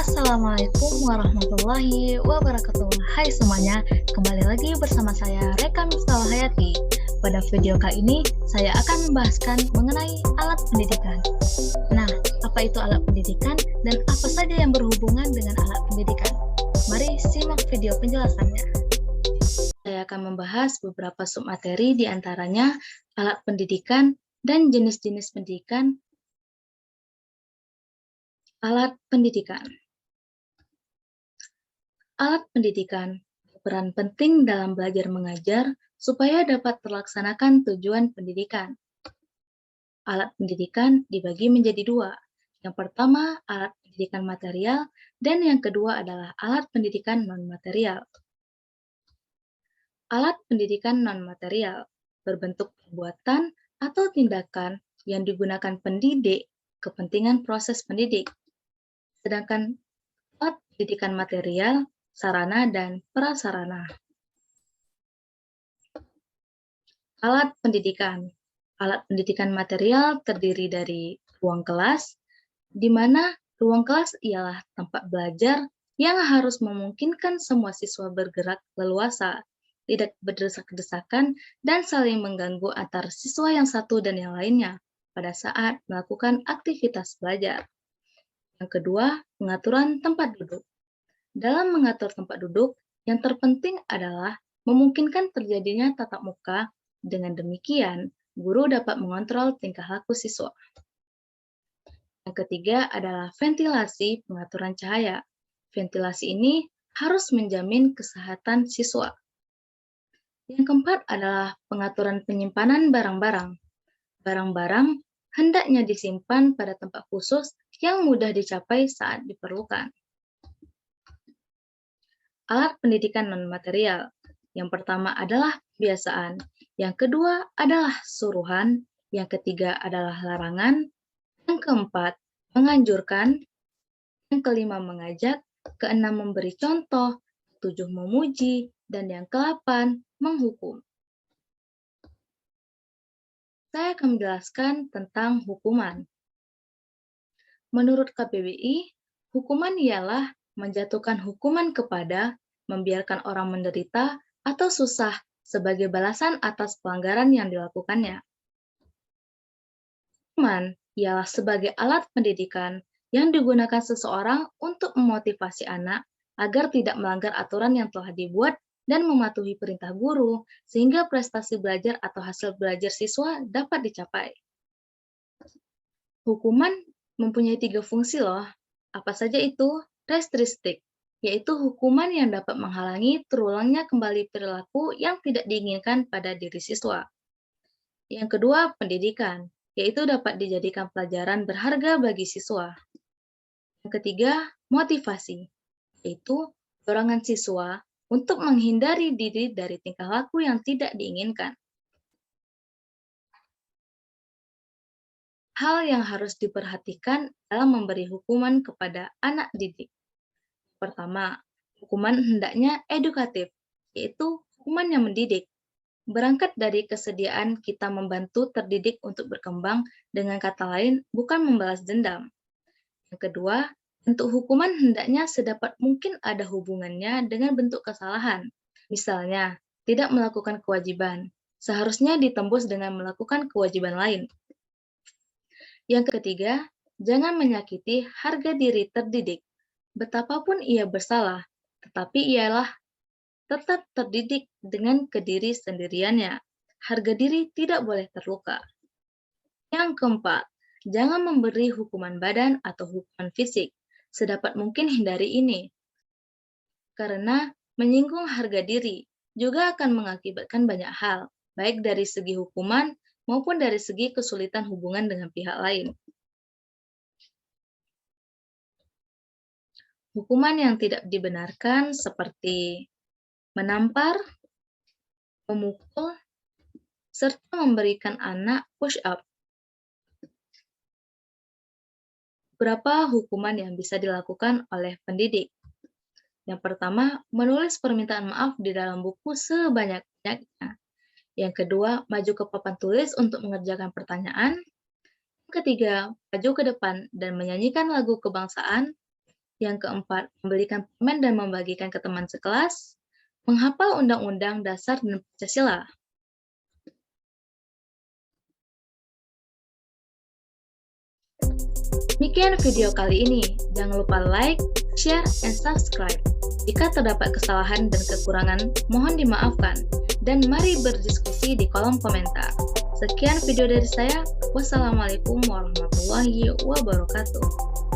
Assalamualaikum warahmatullahi wabarakatuh. Hai semuanya, kembali lagi bersama saya Reka Miftahul Hayati. Pada video kali ini, saya akan membahaskan mengenai alat pendidikan. Nah, apa itu alat pendidikan dan apa saja yang berhubungan dengan alat pendidikan? Mari simak video penjelasannya. Saya akan membahas beberapa submateri di antaranya alat pendidikan dan jenis-jenis pendidikan. Alat pendidikan. Alat pendidikan berperan penting dalam belajar mengajar supaya dapat terlaksanakan tujuan pendidikan. Alat pendidikan dibagi menjadi dua. Yang pertama, alat pendidikan material, dan yang kedua adalah alat pendidikan non-material. Alat pendidikan non-material berbentuk perbuatan atau tindakan yang digunakan pendidik kepentingan proses pendidik. Sedangkan alat pendidikan material, sarana dan prasarana. Alat pendidikan. Alat pendidikan material terdiri dari ruang kelas, di mana ruang kelas ialah tempat belajar yang harus memungkinkan semua siswa bergerak leluasa, tidak berdesak-desakan, dan saling mengganggu antar siswa yang satu dan yang lainnya pada saat melakukan aktivitas belajar. Yang kedua, pengaturan tempat duduk. Dalam mengatur tempat duduk, yang terpenting adalah memungkinkan terjadinya tatap muka. Dengan demikian, guru dapat mengontrol tingkah laku siswa. Yang ketiga adalah ventilasi pengaturan cahaya. Ventilasi ini harus menjamin kesehatan siswa. Yang keempat adalah pengaturan penyimpanan barang-barang. Barang-barang hendaknya disimpan pada tempat khusus yang mudah dicapai saat diperlukan. Alat pendidikan non-material. Yang pertama adalah kebiasaan, yang kedua adalah suruhan, yang ketiga adalah larangan, yang keempat menganjurkan, yang kelima mengajak, keenam memberi contoh, ketujuh memuji, dan yang ke-8 menghukum. Saya akan menjelaskan tentang hukuman. Menurut KBBI, hukuman ialah menjatuhkan hukuman kepada, membiarkan orang menderita, atau susah sebagai balasan atas pelanggaran yang dilakukannya. Hukuman ialah sebagai alat pendidikan yang digunakan seseorang untuk memotivasi anak agar tidak melanggar aturan yang telah dibuat dan mematuhi perintah guru, sehingga prestasi belajar atau hasil belajar siswa dapat dicapai. Hukuman mempunyai 3 fungsi loh. Apa saja itu? Restristik, yaitu hukuman yang dapat menghalangi terulangnya kembali perilaku yang tidak diinginkan pada diri siswa. Yang kedua, pendidikan, yaitu dapat dijadikan pelajaran berharga bagi siswa. Yang ketiga, motivasi, yaitu dorongan siswa untuk menghindari diri dari tingkah laku yang tidak diinginkan. Hal yang harus diperhatikan dalam memberi hukuman kepada anak didik. Pertama, hukuman hendaknya edukatif, yaitu hukuman yang mendidik. Berangkat dari kesediaan kita membantu terdidik untuk berkembang, dengan kata lain, bukan membalas dendam. Yang kedua, bentuk hukuman hendaknya sedapat mungkin ada hubungannya dengan bentuk kesalahan. Misalnya, tidak melakukan kewajiban, seharusnya ditembus dengan melakukan kewajiban lain. Yang ketiga, jangan menyakiti harga diri terdidik. Betapapun ia bersalah, tetapi ialah tetap terdidik dengan kediri sendiriannya. Harga diri tidak boleh terluka. Yang keempat, jangan memberi hukuman badan atau hukuman fisik. Sedapat mungkin hindari ini. Karena menyinggung harga diri juga akan mengakibatkan banyak hal, baik dari segi hukuman maupun dari segi kesulitan hubungan dengan pihak lain. Hukuman yang tidak dibenarkan seperti menampar, memukul, serta memberikan anak push-up. Beberapa hukuman yang bisa dilakukan oleh pendidik. Yang pertama, menulis permintaan maaf di dalam buku sebanyak-banyaknya. Yang kedua, maju ke papan tulis untuk mengerjakan pertanyaan. Yang ketiga, maju ke depan dan menyanyikan lagu kebangsaan. Yang keempat, membelikan permen dan membagikan ke teman sekelas. Menghafal Undang-Undang Dasar dan Pancasila. Demikian video kali ini. Jangan lupa like, share, and subscribe. Jika terdapat kesalahan dan kekurangan, mohon dimaafkan. Dan mari berdiskusi di kolom komentar. Sekian video dari saya. Wassalamualaikum warahmatullahi wabarakatuh.